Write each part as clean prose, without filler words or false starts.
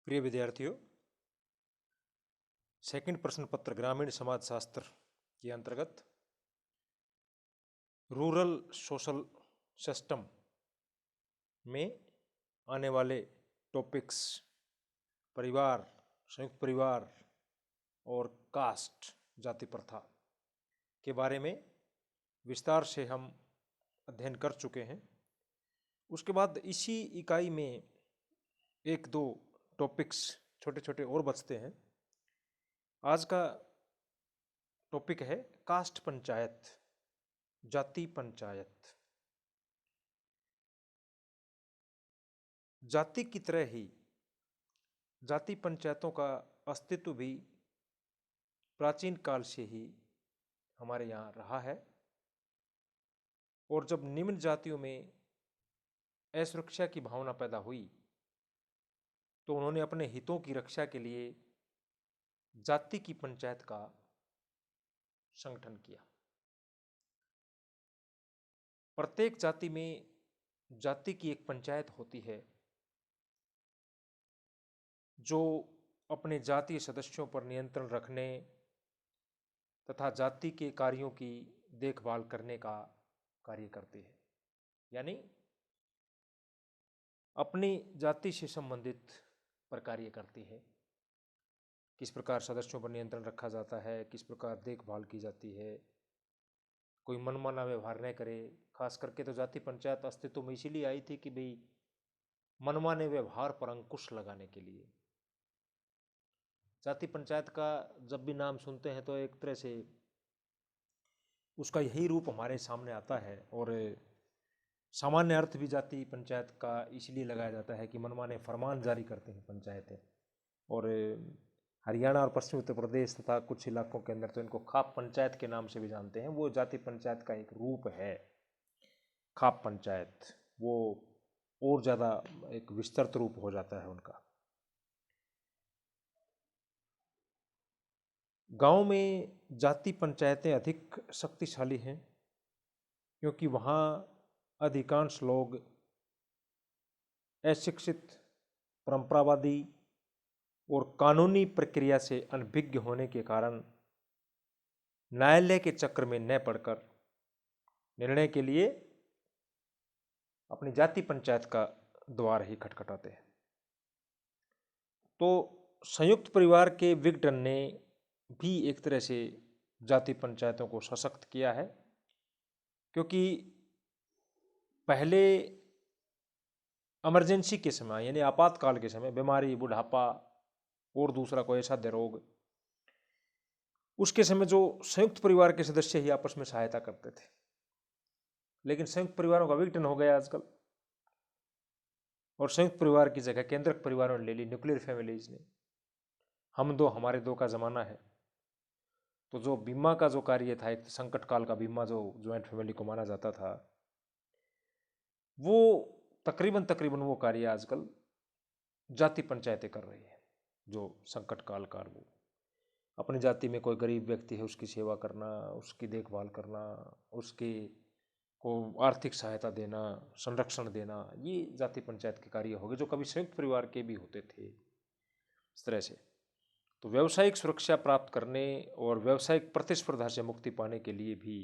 प्रिय विद्यार्थियों, सेकंड प्रश्न पत्र ग्रामीण समाज शास्त्र के अंतर्गत रूरल सोशल सिस्टम में आने वाले टॉपिक्स परिवार, संयुक्त परिवार और कास्ट जाति प्रथा के बारे में विस्तार से हम अध्ययन कर चुके हैं। उसके बाद इसी इकाई में एक दो टॉपिक्स छोटे छोटे और बचते हैं। आज का टॉपिक है कास्ट पंचायत, जाति पंचायत। जाति की तरह ही जाति पंचायतों का अस्तित्व भी प्राचीन काल से ही हमारे यहाँ रहा है और जब निम्न जातियों में असुरक्षा की भावना पैदा हुई तो उन्होंने अपने हितों की रक्षा के लिए जाति की पंचायत का संगठन किया। प्रत्येक जाति में जाति की एक पंचायत होती है जो अपने जातीय सदस्यों पर नियंत्रण रखने तथा जाति के कार्यों की देखभाल करने का कार्य करती है। यानी अपनी जाति से संबंधित पर कार्य करती है। किस प्रकार सदस्यों पर नियंत्रण रखा जाता है, किस प्रकार देखभाल की जाती है, कोई मनमाना व्यवहार न करे। खास करके तो जाति पंचायत अस्तित्व में इसीलिए आई थी कि भाई मनमाने व्यवहार पर अंकुश लगाने के लिए। जाति पंचायत का जब भी नाम सुनते हैं तो एक तरह से उसका यही रूप हमारे सामने आता है और सामान्य अर्थ भी जाति पंचायत का इसलिए लगाया जाता है कि मनमाने फरमान जारी करते हैं पंचायतें। और हरियाणा और पश्चिमी उत्तर प्रदेश तथा कुछ इलाकों के अंदर तो इनको खाप पंचायत के नाम से भी जानते हैं। वो जाति पंचायत का एक रूप है, खाप पंचायत। वो और ज़्यादा एक विस्तृत रूप हो जाता है उनका। गांव में जाति पंचायतें अधिक शक्तिशाली हैं क्योंकि वहाँ अधिकांश लोग अशिक्षित, परंपरावादी और कानूनी प्रक्रिया से अनभिज्ञ होने के कारण न्यायालय के चक्र में न पड़कर निर्णय के लिए अपनी जाति पंचायत का द्वार ही खटखटाते हैं। तो संयुक्त परिवार के विघटन ने भी एक तरह से जाति पंचायतों को सशक्त किया है क्योंकि पहले इमरजेंसी के समय यानी आपातकाल के समय, बीमारी, बुढ़ापा और दूसरा कोई असाध्य रोग, उसके समय जो संयुक्त परिवार के सदस्य ही आपस में सहायता करते थे। लेकिन संयुक्त परिवारों का विघटन हो गया आजकल और संयुक्त परिवार की जगह केंद्रक परिवारों ने ले ली, न्यूक्लियर फैमिलीज ने। हम दो हमारे दो का जमाना है। तो जो बीमा का जो कार्य था, एक संकट काल का बीमा जो ज्वाइंट फैमिली को माना जाता था, वो तकरीबन वो कार्य आजकल जाति पंचायतें कर रही है। जो संकट काल वो अपनी जाति में कोई गरीब व्यक्ति है उसकी सेवा करना, उसकी देखभाल करना, उसके को आर्थिक सहायता देना, संरक्षण देना, ये जाति पंचायत के कार्य हो गए जो कभी संयुक्त परिवार के भी होते थे। इस तरह से तो व्यावसायिक सुरक्षा प्राप्त करने और व्यावसायिक प्रतिस्पर्धा से मुक्ति पाने के लिए भी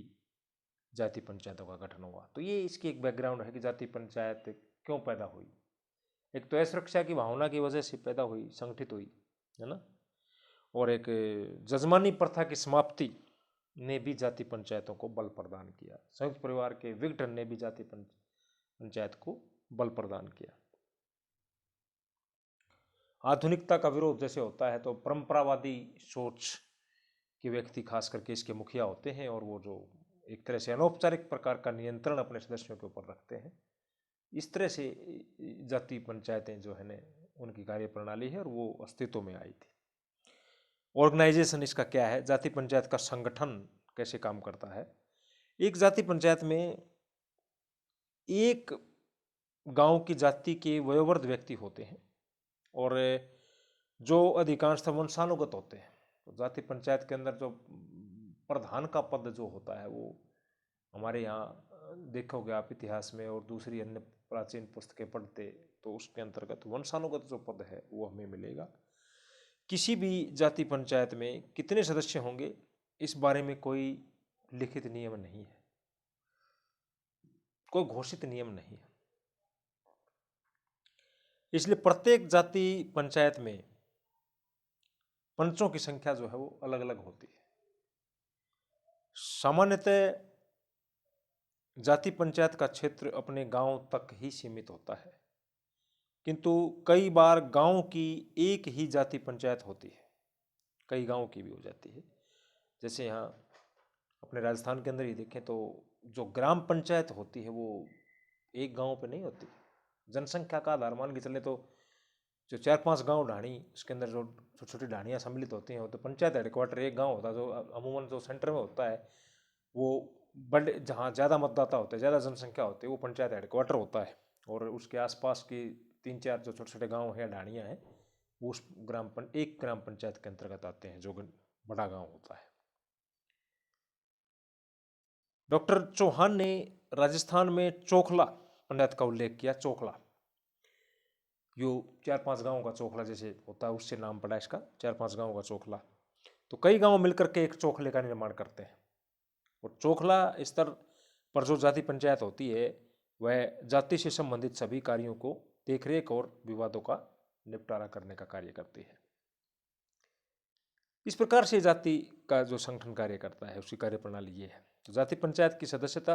जाति पंचायतों का गठन हुआ। तो ये इसकी एक बैकग्राउंड है कि जाति पंचायत क्यों पैदा हुई। एक तो असुरक्षा की भावना की वजह से पैदा हुई, संगठित हुई, है ना। और एक जजमानी प्रथा की समाप्ति ने भी जाति पंचायतों को बल प्रदान किया। संयुक्त परिवार के विघटन ने भी जाति पंचायत को बल प्रदान किया। आधुनिकता का विरोध जैसे होता है तो परंपरावादी सोच के व्यक्ति खास करके इसके मुखिया होते हैं और वो जो एक तरह से अनौपचारिक प्रकार का नियंत्रण अपने सदस्यों के ऊपर रखते हैं। इस तरह से जाति पंचायतें जो है ना, उनकी कार्य प्रणाली है और वो अस्तित्व में आई थी। ऑर्गेनाइजेशन इसका क्या है, जाति पंचायत का संगठन कैसे काम करता है। एक जाति पंचायत में एक गांव की जाति के वयोवृद्ध व्यक्ति होते हैं और जो अधिकांशतः वंशानुगत होते हैं। तो जाति पंचायत के अंदर जो प्रधान का पद जो होता है वो हमारे यहाँ देखोगे आप इतिहास में और दूसरी अन्य प्राचीन पुस्तकें पढ़ते तो उसके अंतर्गत वंशानुगत जो पद है वो हमें मिलेगा। किसी भी जाति पंचायत में कितने सदस्य होंगे इस बारे में कोई लिखित नियम नहीं है, कोई घोषित नियम नहीं है। इसलिए प्रत्येक जाति पंचायत में पंचों की संख्या जो है वो अलग अलग होती है। सामान्यतः जाति पंचायत का क्षेत्र अपने गांव तक ही सीमित होता है, किंतु कई बार गांव की एक ही जाति पंचायत होती है, कई गांव की भी हो जाती है। जैसे यहाँ अपने राजस्थान के अंदर ही देखें तो जो ग्राम पंचायत होती है वो एक गांव पे नहीं होती। जनसंख्या का आधार मान के चले तो जो 4-5 गांव ढाणी, उसके अंदर जो छोटी छोटी ढाणियाँ सम्मिलित होती हैं, वो तो पंचायत हेडक्वार्टर एक गांव होता है। जो अमूमन जो सेंटर में होता है वो बड़े, जहाँ ज़्यादा मतदाता होते हैं, ज़्यादा जनसंख्या होती है, वो पंचायत हेडक्वार्टर होता है। और उसके आसपास की 3-4 जो छोटे छोटे गांव हैं, ढाणियाँ हैं, वो उस एक ग्राम पंचायत के अंतर्गत आते हैं, जो बड़ा गांव होता है। डॉक्टर चौहान ने राजस्थान में चोखला पंचायत का उल्लेख किया। चोखला, यो 4-5 गांव का चोखला जैसे होता है, उससे नाम पड़ा इसका, 4-5 गांव का चोखला। तो कई गांव मिलकर के एक चोखले का निर्माण करते हैं। और चोखला स्तर पर जो जाति पंचायत होती है वह जाति से संबंधित सभी कार्यों को देखरेख और विवादों का निपटारा करने का कार्य करती है। इस प्रकार से जाति का जो संगठन कार्य करता है उसकी कार्य प्रणाली ये है। तो जाति पंचायत की सदस्यता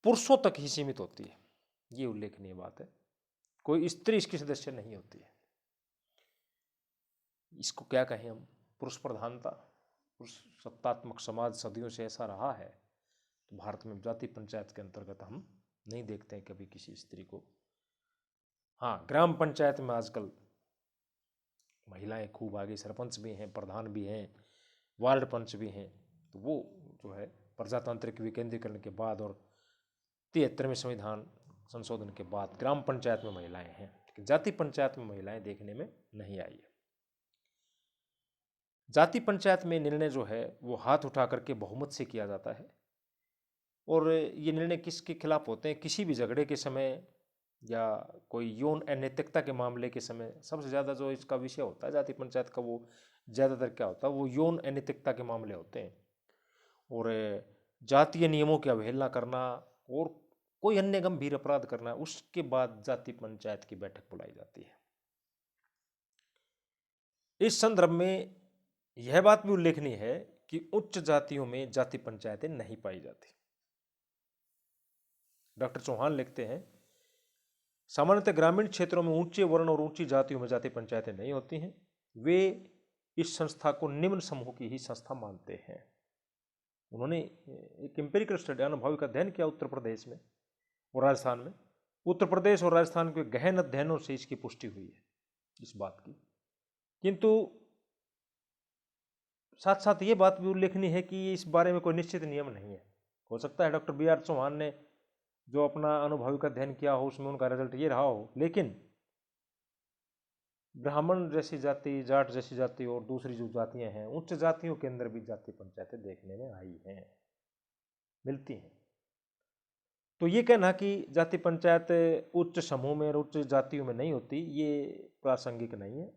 पुरुषों तक ही सीमित होती है, ये उल्लेखनीय बात है। कोई स्त्री इसकी सदस्य नहीं होती है। इसको क्या कहें हम, पुरुष प्रधानता, पुरुष सत्तात्मक समाज सदियों से ऐसा रहा है। तो भारत में जाति पंचायत के अंतर्गत हम नहीं देखते हैं कभी किसी स्त्री को। हाँ, ग्राम पंचायत में आजकल महिलाएं खूब आगे, सरपंच भी हैं, प्रधान भी हैं, वार्ड पंच भी हैं। तो वो जो है प्रजातांत्रिक विकेंद्रीकरण के बाद और 73वें संविधान संशोधन के बाद ग्राम पंचायत में महिलाएं हैं, लेकिन जाति पंचायत में महिलाएं देखने में नहीं आई है। जाति पंचायत में निर्णय जो है वो हाथ उठा करके बहुमत से किया जाता है। और ये निर्णय किसके खिलाफ होते हैं? किसी भी झगड़े के समय या कोई यौन अनैतिकता के मामले के समय सबसे ज़्यादा जो इसका विषय होता है जाति पंचायत का, वो ज़्यादातर क्या होता है, वो यौन अनैतिकता के मामले होते हैं। और जातीय नियमों की अवहेलना करना और कोई अन्य गंभीर अपराध करना, उसके बाद जाति पंचायत की बैठक बुलाई जाती है। इस संदर्भ में यह बात भी उल्लेखनीय है कि उच्च जातियों में जाति पंचायतें नहीं पाई जाती। डॉक्टर चौहान लिखते हैं, सामान्यतः ग्रामीण क्षेत्रों में ऊंचे वर्ण और ऊंची जातियों में जाति पंचायतें नहीं होती हैं। वे इस संस्था को निम्न समूह की ही संस्था मानते हैं। उन्होंने एक एम्पिरिकल स्टडी, अनुभविक अध्ययन किया उत्तर प्रदेश में और राजस्थान में। उत्तर प्रदेश और राजस्थान के गहन अध्ययनों से इसकी पुष्टि हुई है इस बात की। किंतु साथ साथ ये बात भी उल्लेखनीय है कि इस बारे में कोई निश्चित नियम नहीं है। हो सकता है डॉक्टर B.R. चौहान ने जो अपना अनुभविक अध्ययन किया हो उसमें उनका रिजल्ट ये रहा हो, लेकिन ब्राह्मण जैसी जाति, जाट जैसी जाति और दूसरी जो जातियां हैं, उच्च जातियों के अंदर भी जाति पंचायतें देखने में आई हैं, मिलती हैं। तो ये कहना कि जाति पंचायत उच्च समूह में और उच्च जातियों में नहीं होती, ये प्रासंगिक नहीं है।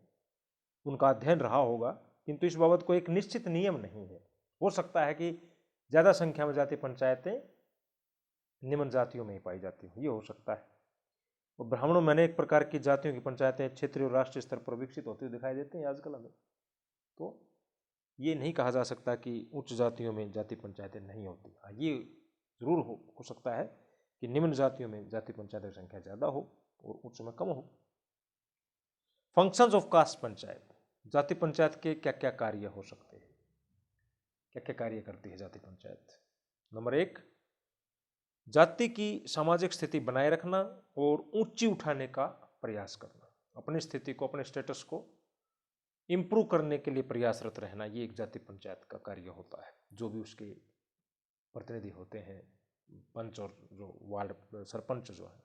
उनका अध्ययन रहा होगा, किंतु इस बाबत कोई एक निश्चित नियम नहीं है। हो सकता है कि ज़्यादा संख्या में जाति पंचायतें निम्न जातियों में ही पाई जाती हो, ये हो सकता है। और ब्राह्मणों में अनेक प्रकार की जातियों की पंचायतें क्षेत्रीय और राष्ट्रीय स्तर पर विकसित होती हुई दिखाई देती हैं आजकल हमें। तो ये नहीं कहा जा सकता कि उच्च जातियों में जाति पंचायतें नहीं होती। हाँ, ये जरूर हो सकता है कि निम्न जातियों में जाति पंचायतों की संख्या ज़्यादा हो और उच्च में कम हो। फंक्शंस ऑफ कास्ट पंचायत, जाति पंचायत के क्या क्या कार्य हो सकते हैं, क्या क्या कार्य करती है जाति पंचायत? नंबर 1, जाति की सामाजिक स्थिति बनाए रखना और ऊंची उठाने का प्रयास करना। अपनी स्थिति को, अपने स्टेटस को इम्प्रूव करने के लिए प्रयासरत रहना, ये एक जाति पंचायत का कार्य होता है। जो भी उसके प्रतिनिधि होते हैं, पंच और जो वार्ड सरपंच जो है,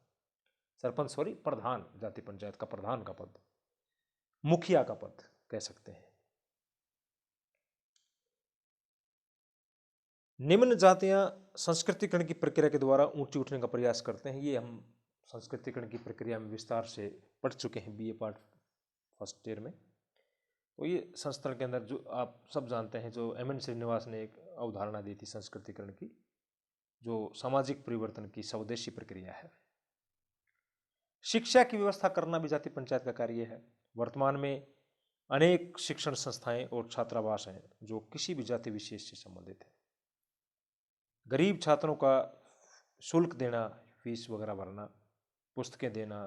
सरपंच सॉरी प्रधान, जाति पंचायत का प्रधान का पद, मुखिया का पद कह सकते हैं। निम्न जातियां संस्कृतिकरण की प्रक्रिया के द्वारा ऊंची उठने का प्रयास करते हैं, ये हम संस्कृतिकरण की प्रक्रिया में विस्तार से पढ़ चुके हैं बीए पार्ट फर्स्ट ईयर में। तो ये संस्करण के अंदर जो आप सब जानते हैं, जो एम एन श्रीनिवास ने एक अवधारणा दी थी संस्कृतिकरण की, जो सामाजिक परिवर्तन की स्वदेशी प्रक्रिया है। शिक्षा की व्यवस्था करना भी जाति पंचायत का कार्य है। वर्तमान में अनेक शिक्षण संस्थाएं और छात्रावास हैं जो किसी भी जाति विशेष से संबंधित है। गरीब छात्रों का शुल्क देना, फीस वगैरह भरना, पुस्तकें देना,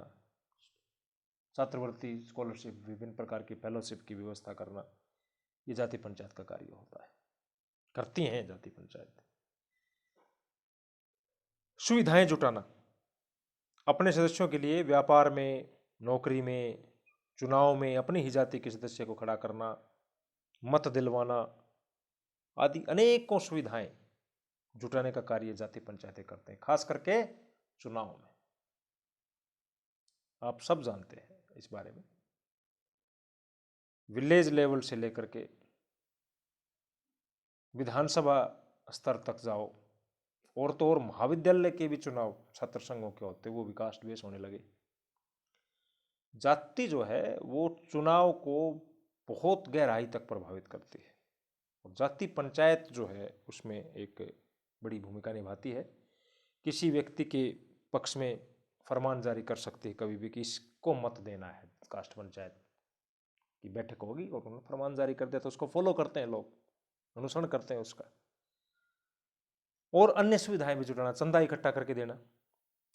छात्रवृत्ति, स्कॉलरशिप, विभिन्न प्रकार की फेलोशिप की व्यवस्था करना, ये जाति पंचायत का कार्य होता है, करती हैं जाति पंचायत। सुविधाएं जुटाना, अपने सदस्यों के लिए व्यापार में, नौकरी में, चुनाव में अपनी ही जाति के सदस्य को खड़ा करना, मत दिलवाना आदि अनेकों सुविधाएं जुटाने का कार्य जाति पंचायतें करते हैं, खास करके चुनाव में। आप सब जानते हैं इस बारे में। विलेज लेवल से लेकर के विधानसभा स्तर तक जाओ, और तो और महाविद्यालय के भी चुनाव छात्र संघों के होते, वो भी कास्ट बेस होने लगे। जाति जो है वो चुनाव को बहुत गहराई तक प्रभावित करती है, और जाति पंचायत जो है उसमें एक बड़ी भूमिका निभाती है। किसी व्यक्ति के पक्ष में फरमान जारी कर सकती है कभी भी कि इसको मत देना है। कास्ट पंचायत की बैठक होगी और उन्होंने फरमान जारी कर दिया तो उसको फॉलो करते हैं लोग, अनुसरण करते हैं उसका। और अन्य सुविधाएं भी जुटाना, चंदा इकट्ठा करके देना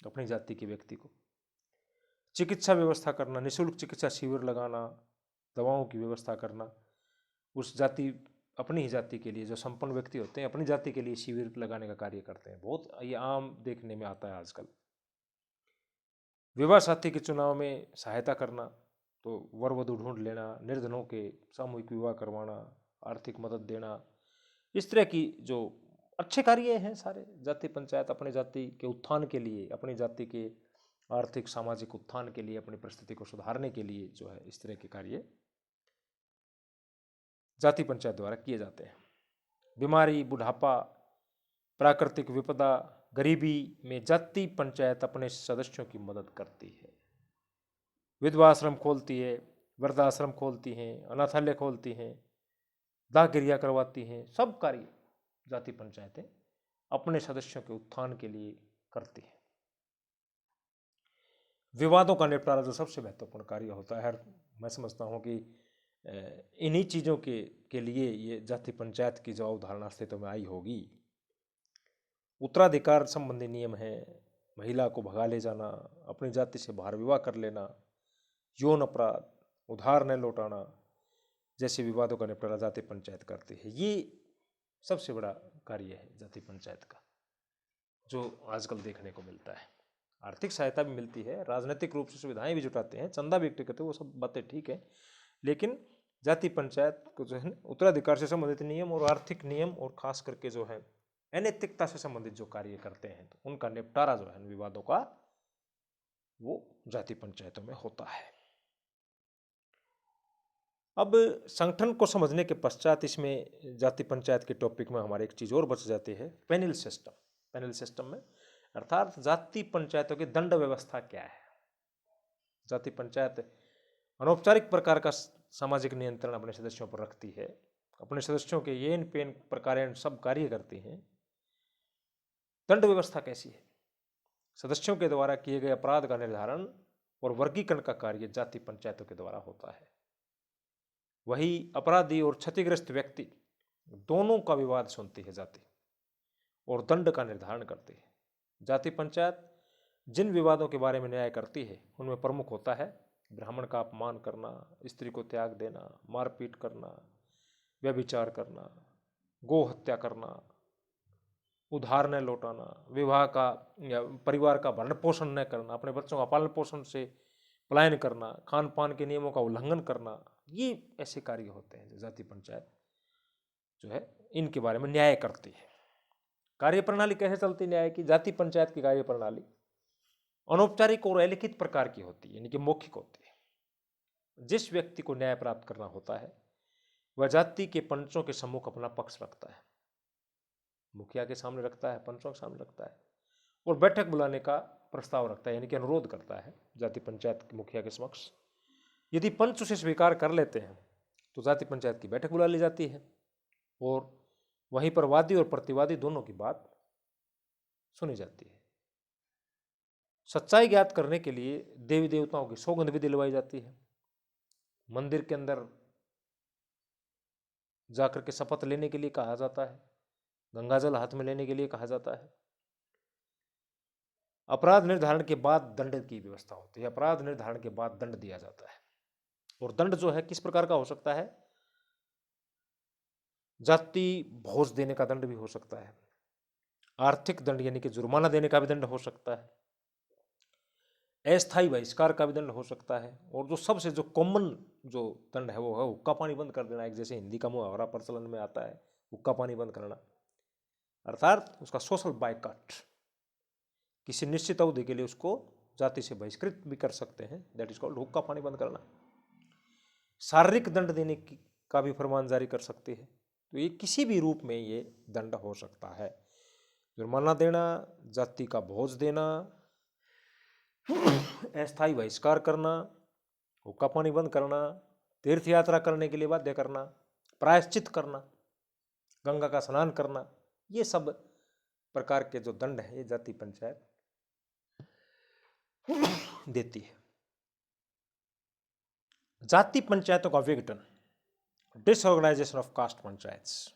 अपनी जाति के व्यक्ति को, चिकित्सा व्यवस्था करना, निःशुल्क चिकित्सा शिविर लगाना, दवाओं की व्यवस्था करना। उस जाति, अपनी ही जाति के लिए जो संपन्न व्यक्ति होते हैं अपनी जाति के लिए शिविर लगाने का कार्य करते हैं, बहुत ये आम देखने में आता है आजकल। विवाह साथी के चुनाव में सहायता करना, तो वर वधू ढूंढ लेना, निर्धनों के सामूहिक विवाह करवाना, आर्थिक मदद देना, इस तरह की जो अच्छे कार्य हैं सारे जाति पंचायत अपने जाति के उत्थान के लिए, अपनी जाति के आर्थिक सामाजिक उत्थान के लिए, अपनी परिस्थिति को सुधारने के लिए जो है इस तरह के कार्य जाति पंचायत द्वारा किए जाते हैं। बीमारी, बुढ़ापा, प्राकृतिक विपदा, गरीबी में जाति पंचायत अपने सदस्यों की मदद करती है। विधवा आश्रम खोलती है, वृद्धाश्रम खोलती हैं, अनाथालय खोलती हैं, दाह गिरिया करवाती हैं। सब कार्य जाति पंचायतें अपने सदस्यों के उत्थान के लिए करती हैं। विवादों का निपटारा जो सबसे महत्वपूर्ण कार्य होता है, मैं समझता हूँ कि इन्हीं चीज़ों के लिए ये जाति पंचायत की जो अवधारणा अस्तित्व में आई होगी। उत्तराधिकार संबंधी नियम है, महिला को भगा ले जाना, अपनी जाति से बाहर विवाह कर लेना, यौन अपराध, उधार न लौटाना जैसे विवादों का निपटारा जाति पंचायत करती है। ये सबसे बड़ा कार्य है जाति पंचायत का, जो आजकल देखने को मिलता है। आर्थिक सहायता भी मिलती है, राजनीतिक रूप से सुविधाएं भी जुटाते हैं, चंदा भी इकट्ठे करते हैं, वो सब बातें ठीक है, लेकिन जाति पंचायत को जो है उत्तराधिकार से संबंधित नियम और आर्थिक नियम और खास करके जो है अनैतिकता से संबंधित जो कार्य करते हैं, तो उनका निपटारा जो है विवादों का, वो जाति पंचायतों में होता है। अब संगठन को समझने के पश्चात इसमें जाति पंचायत के टॉपिक में हमारे एक चीज़ और बच जाती है, पैनल सिस्टम। पैनल सिस्टम में अर्थात जाति पंचायतों की दंड व्यवस्था क्या है। जाति पंचायत अनौपचारिक प्रकार का सामाजिक नियंत्रण अपने सदस्यों पर रखती है, अपने सदस्यों के येन पेन प्रकार सब कार्य करती हैं। दंड व्यवस्था कैसी है? सदस्यों के द्वारा किए गए अपराध का निर्धारण और वर्गीकरण का कार्य जाति पंचायतों के द्वारा होता है। वही अपराधी और क्षतिग्रस्त व्यक्ति दोनों का विवाद सुनती है जाति, और दंड का निर्धारण करती है। जाति पंचायत जिन विवादों के बारे में न्याय करती है उनमें प्रमुख होता है ब्राह्मण का अपमान करना, स्त्री को त्याग देना, मारपीट करना, व्यभिचार करना, गो हत्या करना, उधार न लौटाना, विवाह का या परिवार का भरण पोषण न करना, अपने बच्चों का पालन पोषण से पलायन करना, खान पान के नियमों का उल्लंघन करना, ये ऐसे कार्य होते हैं जो जाति पंचायत जो है इनके बारे में न्याय करती है। कार्यप्रणाली कैसे चलती न्याय की? जाति पंचायत की कार्यप्रणाली अनौपचारिक और अलिखित प्रकार की होती है, यानी कि मौखिक होती है। जिस व्यक्ति को न्याय प्राप्त करना होता है वह जाति के पंचों के सम्मुख अपना पक्ष रखता है, मुखिया के सामने रखता है, पंचों के सामने रखता है, और बैठक बुलाने का प्रस्ताव रखता है, यानी कि अनुरोध करता है जाति पंचायत के मुखिया के समक्ष। यदि पंच उसे स्वीकार कर लेते हैं तो जाति पंचायत की बैठक बुला ली जाती है और वहीं पर वादी और प्रतिवादी दोनों की बात सुनी जाती है। सच्चाई ज्ञात करने के लिए देवी देवताओं की सौगंध भी दिलवाई जाती है। मंदिर के अंदर जाकर के शपथ लेने के लिए कहा जाता है, गंगाजल हाथ में लेने के लिए कहा जाता है। अपराध निर्धारण के बाद दंड की व्यवस्था होती है, अपराध निर्धारण के बाद दंड दिया जाता है। और दंड जो है किस प्रकार का हो सकता है? जाति भोज देने का दंड भी हो सकता है, आर्थिक दंड यानी कि जुर्माना देने का भी दंड हो सकता है, अस्थायी बहिष्कार का भी दंड हो सकता है, और जो सबसे जो कॉमन जो दंड है वो है हुक्का पानी बंद कर देना। एक जैसे हिंदी का मुहावरा प्रचलन में आता है, हुक्का पानी बंद करना, अर्थात उसका सोशल बायकॉट, किसी निश्चित अवधि के लिए उसको जाति से बहिष्कृत भी कर सकते हैं, दैट इज कॉल्ड हुक्का पानी बंद करना। शारीरिक दंड देने का भी फरमान जारी कर सकते हैं। तो ये किसी भी रूप में ये दंड हो सकता है, जुर्माना देना, जाति का भोज देना, अस्थायी बहिष्कार करना, हुक्का पानी बंद करना, तीर्थ यात्रा करने के लिए बाध्य करना, प्रायश्चित करना, गंगा का स्नान करना, ये सब प्रकार के जो दंड है ये जाति पंचायत देती है। जाति पंचायतों का विघटन, डिसऑर्गेनाइजेशन ऑफ कास्ट पंचायत्स।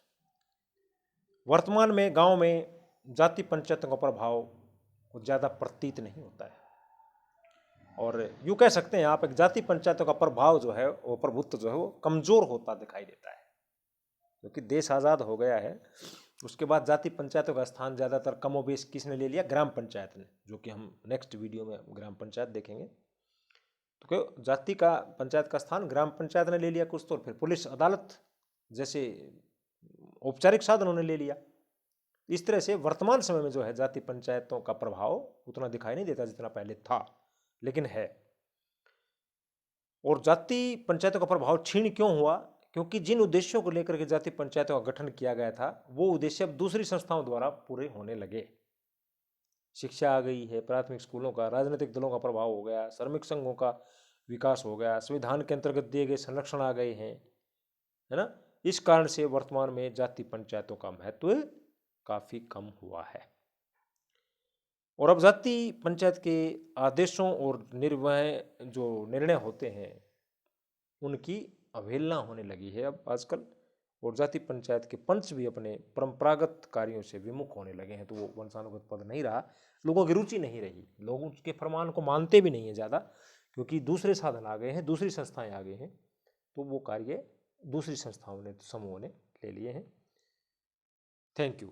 वर्तमान में गांव में जाति पंचायतों का प्रभाव कुछ ज़्यादा प्रतीत नहीं होता है, और यूँ कह सकते हैं आप एक जाति पंचायतों का प्रभाव जो है वो प्रभुत्व जो है वो कमजोर होता दिखाई देता है। क्योंकि देश आज़ाद हो गया है, उसके बाद जाति पंचायतों का स्थान ज़्यादातर कमोबेश किसने ले लिया? ग्राम पंचायत ने, जो कि हम नेक्स्ट वीडियो में ग्राम पंचायत देखेंगे। तो क्यों जाति का पंचायत का स्थान ग्राम पंचायत ने ले लिया कुछ, तो फिर पुलिस अदालत जैसे औपचारिक साधनों ने ले लिया। इस तरह से वर्तमान समय में जो है जाति पंचायतों का प्रभाव उतना दिखाई नहीं देता जितना पहले था, लेकिन है। और जाति पंचायतों का प्रभाव क्षीण क्यों हुआ? क्योंकि जिन उद्देश्यों को लेकर के जाति पंचायतों का गठन किया गया था वो उद्देश्य अब दूसरी संस्थाओं द्वारा पूरे होने लगे। शिक्षा आ गई है, प्राथमिक स्कूलों का, राजनीतिक दलों का प्रभाव हो गया, श्रमिक संघों का विकास हो गया, संविधान के अंतर्गत दिए गए संरक्षण आ गए हैं, है ना। इस कारण से वर्तमान में जाति पंचायतों का महत्व काफी कम हुआ है। और अब जाति पंचायत के आदेशों और जो निर्णय होते हैं उनकी अवहेलना होने लगी है अब आजकल, और जाति पंचायत के पंच भी अपने परंपरागत कार्यों से विमुख होने लगे हैं। तो वो वंशानुगत पद नहीं रहा, लोगों की रुचि नहीं रही, लोग उसके फरमान को मानते भी नहीं है ज़्यादा, क्योंकि दूसरे साधन आ गए हैं, दूसरी संस्थाएं आ गई हैं, तो वो कार्य दूसरी संस्थाओं ने, समूहों ने ले लिए हैं। Thank you.